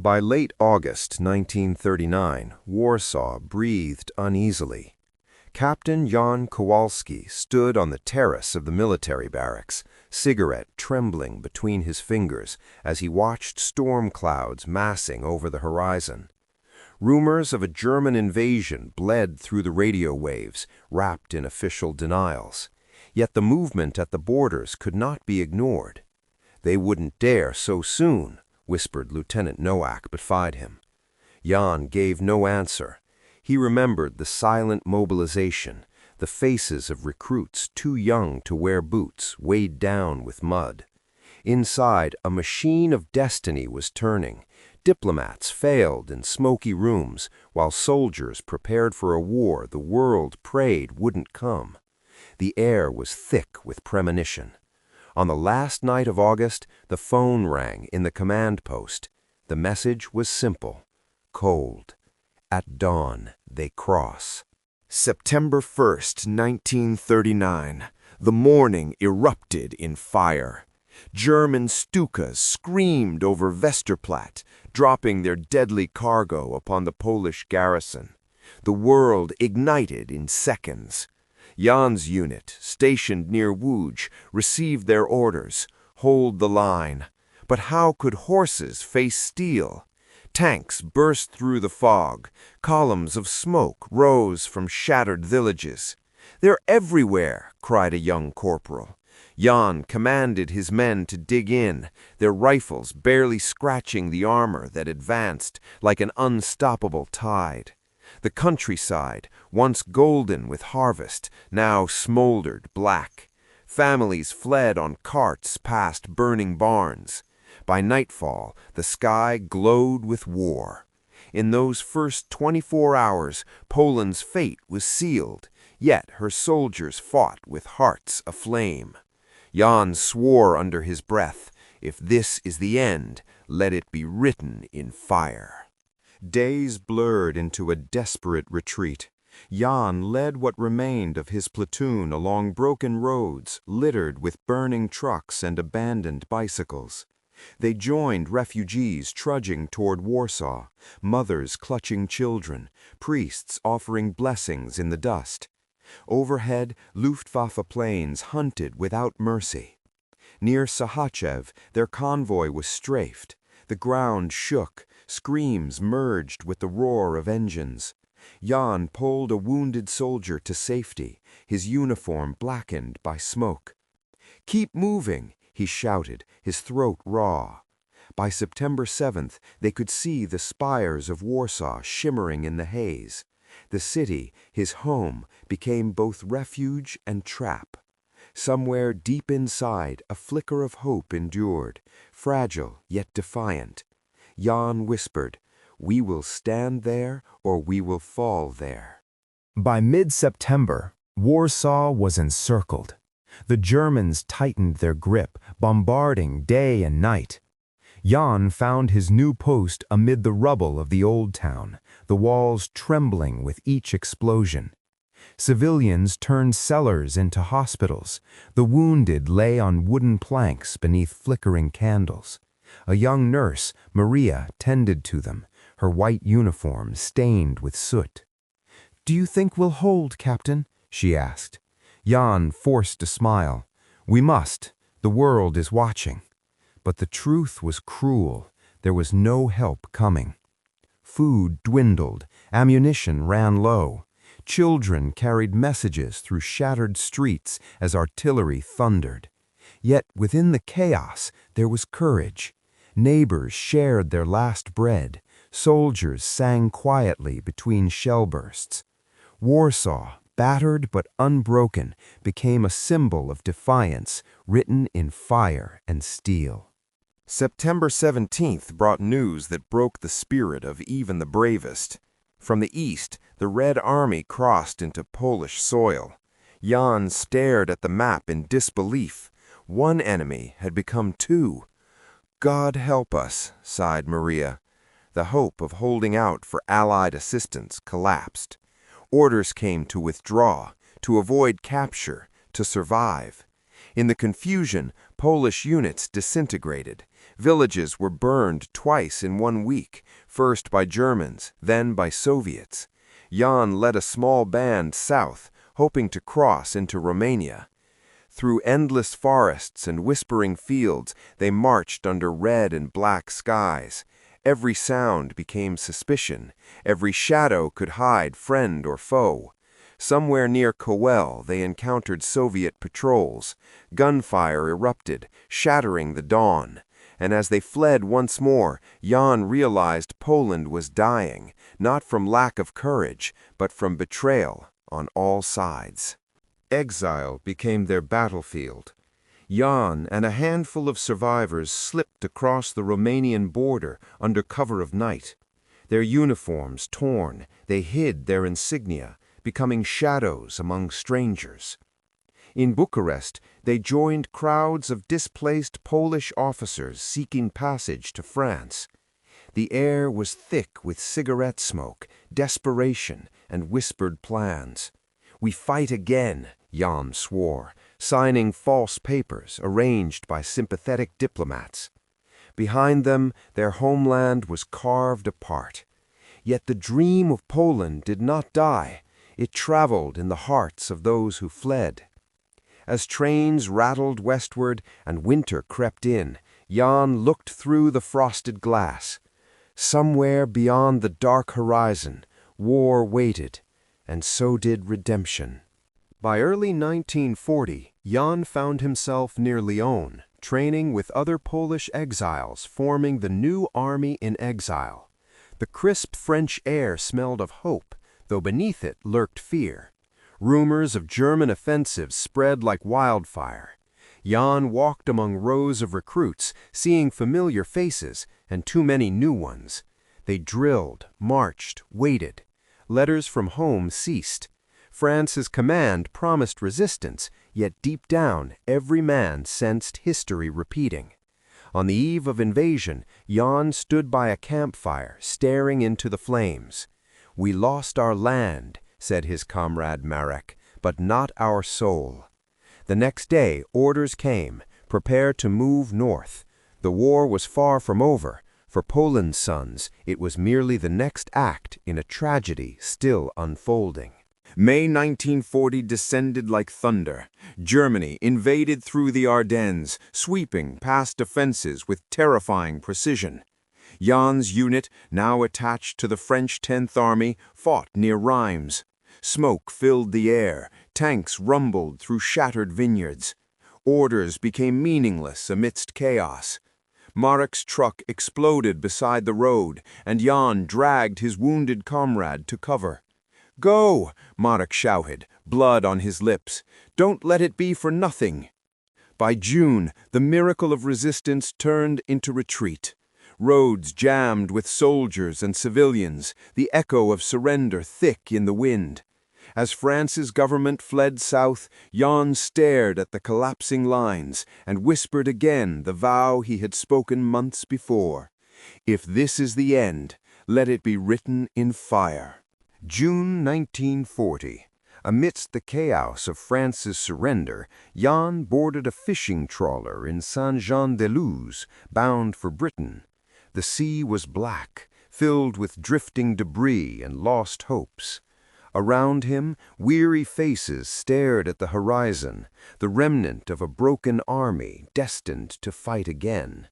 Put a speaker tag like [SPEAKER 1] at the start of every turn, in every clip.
[SPEAKER 1] By late August 1939, Warsaw breathed uneasily. Captain Jan Kowalski stood on the terrace of the military barracks, cigarette trembling between his fingers as he watched storm clouds massing over the horizon. Rumors of a German invasion bled through the radio waves, wrapped in official denials. Yet the movement at the borders could not be ignored. "They wouldn't dare so soon," whispered Lieutenant Nowak beside him. Jan gave no answer. He remembered the silent mobilization, the faces of recruits too young to wear boots, weighed down with mud. Inside, a machine of destiny was turning. Diplomats failed in smoky rooms, while soldiers prepared for a war the world prayed wouldn't come. The air was thick with premonition. On the last night of August, the phone rang in the command post. The message was simple, cold. At dawn, they cross.
[SPEAKER 2] September 1st, 1939. The morning erupted in fire. German Stukas screamed over Westerplatte, dropping their deadly cargo upon the Polish garrison. The world ignited in seconds. Jan's unit, stationed near Łódź, received their orders, hold the line. But how could horses face steel? Tanks burst through the fog. Columns of smoke rose from shattered villages. "They're everywhere," cried a young corporal. Jan commanded his men to dig in, their rifles barely scratching the armor that advanced like an unstoppable tide. The countryside, once golden with harvest, now smoldered black. Families fled on carts past burning barns. By nightfall, the sky glowed with war. In those first 24 hours, Poland's fate was sealed, yet her soldiers fought with hearts aflame. Jan swore under his breath, "If this is the end, let it be written in fire."
[SPEAKER 1] Days blurred into a desperate retreat. Jan led what remained of his platoon along broken roads littered with burning trucks and abandoned bicycles. They joined refugees trudging toward Warsaw, mothers clutching children, priests offering blessings in the dust. Overhead, Luftwaffe planes hunted without mercy. Near Sahachev, their convoy was strafed. The ground shook, screams merged with the roar of engines. Jan pulled a wounded soldier to safety, his uniform blackened by smoke. "Keep moving," he shouted, his throat raw. By September 7th, they could see the spires of Warsaw shimmering in the haze. The city, his home, became both refuge and trap. Somewhere deep inside, a flicker of hope endured, fragile yet defiant. Jan whispered, "We will stand there or we will fall there."
[SPEAKER 3] By mid-September, Warsaw was encircled. The Germans tightened their grip, bombarding day and night. Jan found his new post amid the rubble of the old town, the walls trembling with each explosion. Civilians turned cellars into hospitals. The wounded lay on wooden planks beneath flickering candles. A young nurse, Maria, tended to them, her white uniform stained with soot. "Do you think we'll hold, Captain?" she asked. Jan forced a smile. "We must. The world is watching." But the truth was cruel. There was no help coming. Food dwindled. Ammunition ran low. Children carried messages through shattered streets as artillery thundered. Yet within the chaos, there was courage. Neighbors shared their last bread. Soldiers sang quietly between shell bursts. Warsaw, battered but unbroken, became a symbol of defiance written in fire and steel.
[SPEAKER 1] September 17th brought news that broke the spirit of even the bravest. From the east, the Red Army crossed into Polish soil. Jan stared at the map in disbelief. One enemy had become two. "God help us," sighed Maria. The hope of holding out for Allied assistance collapsed. Orders came to withdraw, to avoid capture, to survive. In the confusion, Polish units disintegrated. Villages were burned twice in 1 week, first by Germans, then by Soviets. Jan led a small band south, hoping to cross into Romania. Through endless forests and whispering fields, they marched under red and black skies. Every sound became suspicion. Every shadow could hide friend or foe. Somewhere near Kowel, they encountered Soviet patrols. Gunfire erupted, shattering the dawn. And as they fled once more, Jan realized Poland was dying, not from lack of courage, but from betrayal on all sides. Exile became their battlefield. Jan and a handful of survivors slipped across the Romanian border under cover of night. Their uniforms torn, they hid their insignia, becoming shadows among strangers. In Bucharest, they joined crowds of displaced Polish officers seeking passage to France. The air was thick with cigarette smoke, desperation, and whispered plans. "We fight again," Jan swore, signing false papers arranged by sympathetic diplomats. Behind them, their homeland was carved apart. Yet the dream of Poland did not die. It traveled in the hearts of those who fled. As trains rattled westward and winter crept in, Jan looked through the frosted glass. Somewhere beyond the dark horizon, war waited, and so did redemption. By early 1940, Jan found himself near Lyon, training with other Polish exiles, forming the new army in exile. The crisp French air smelled of hope, though beneath it lurked fear. Rumors of German offensives spread like wildfire. Jan walked among rows of recruits, seeing familiar faces and too many new ones. They drilled, marched, waited. Letters from home ceased. France's command promised resistance, yet deep down every man sensed history repeating. On the eve of invasion, Jan stood by a campfire, staring into the flames. "We lost our land," said his comrade Marek, "but not our soul." The next day, orders came, prepare to move north. The war was far from over. For Poland's sons, it was merely the next act in a tragedy still unfolding.
[SPEAKER 2] May 1940 descended like thunder. Germany invaded through the Ardennes, sweeping past defenses with terrifying precision. Jan's unit, now attached to the French 10th Army, fought near Rheims. Smoke filled the air, tanks rumbled through shattered vineyards. Orders became meaningless amidst chaos. Marek's truck exploded beside the road, and Jan dragged his wounded comrade to cover. "Go!" Marek shouted, blood on his lips. "Don't let it be for nothing." By June, the miracle of resistance turned into retreat. Roads jammed with soldiers and civilians, the echo of surrender thick in the wind. As France's government fled south, Jan stared at the collapsing lines and whispered again the vow he had spoken months before. "If this is the end, let it be written in fire."
[SPEAKER 1] June 1940. Amidst the chaos of France's surrender, Jan boarded a fishing trawler in Saint-Jean-de-Luz, bound for Britain. The sea was black, filled with drifting debris and lost hopes. Around him, weary faces stared at the horizon, the remnant of a broken army destined to fight again.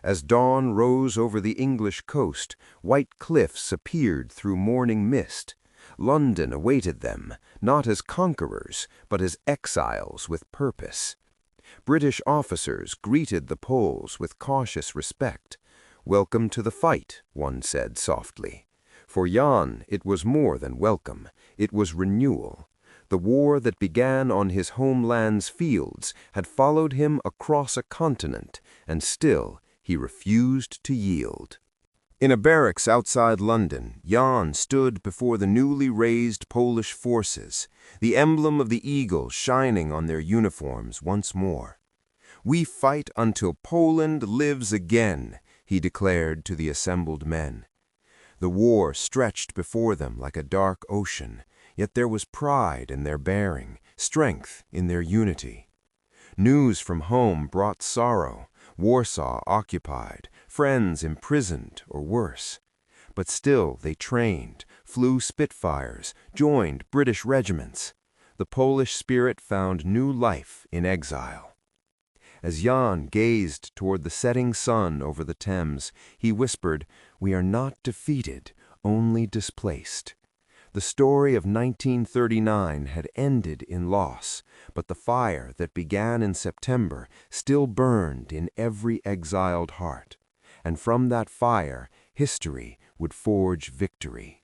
[SPEAKER 1] As dawn rose over the English coast, white cliffs appeared through morning mist. London awaited them, not as conquerors, but as exiles with purpose. British officers greeted the Poles with cautious respect. "Welcome to the fight," one said softly. For Jan, it was more than welcome. It was renewal. The war that began on his homeland's fields had followed him across a continent, and still he refused to yield. In a barracks outside London, Jan stood before the newly raised Polish forces, the emblem of the eagle shining on their uniforms once more. "We fight until Poland lives again," he declared to the assembled men. The war stretched before them like a dark ocean, yet there was pride in their bearing, strength in their unity. News from home brought sorrow. Warsaw occupied, friends imprisoned or worse. But still they trained, flew Spitfires, joined British regiments. The Polish spirit found new life in exile. As Jan gazed toward the setting sun over the Thames, he whispered, "We are not defeated, only displaced." The story of 1939 had ended in loss, but the fire that began in September still burned in every exiled heart. And from that fire, history would forge victory.